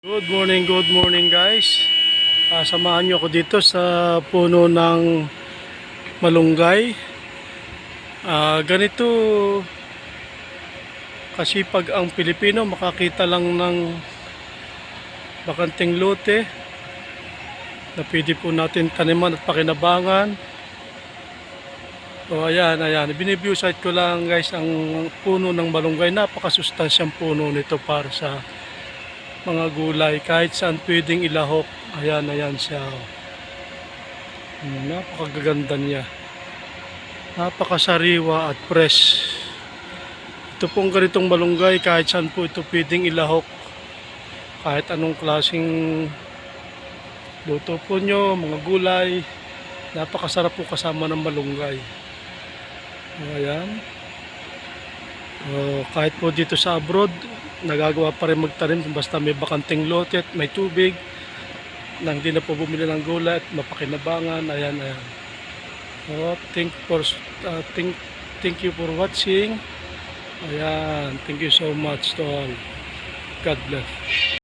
Good morning guys. Samahan nyo ako dito sa puno ng malunggay. Ganito kasipag ang Pilipino makakita lang ng bakanting lote na pwede po natin taniman at pakinabangan. So ayan, biniview site ko lang guys ang puno ng malunggay. Napakasustansyang puno nito para sa mga gulay, kahit saan pwedeng ilahok. Ayan siya. Napakaganda niya, napakasariwa at fresh. Ito pong ganitong malunggay, kahit saan po ito pwedeng ilahok, kahit anong klaseng luto po nyo, mga gulay, napakasarap po kasama ng malunggay. Ayan. Kahit po dito sa abroad, nagagawa pa rin magtanim basta may bakanting lote at may tubig nang hindi na po bumili ng gulay at mapakinabangan. Ayan. Thank you for watching. Ayan, thank you so much to all. God bless.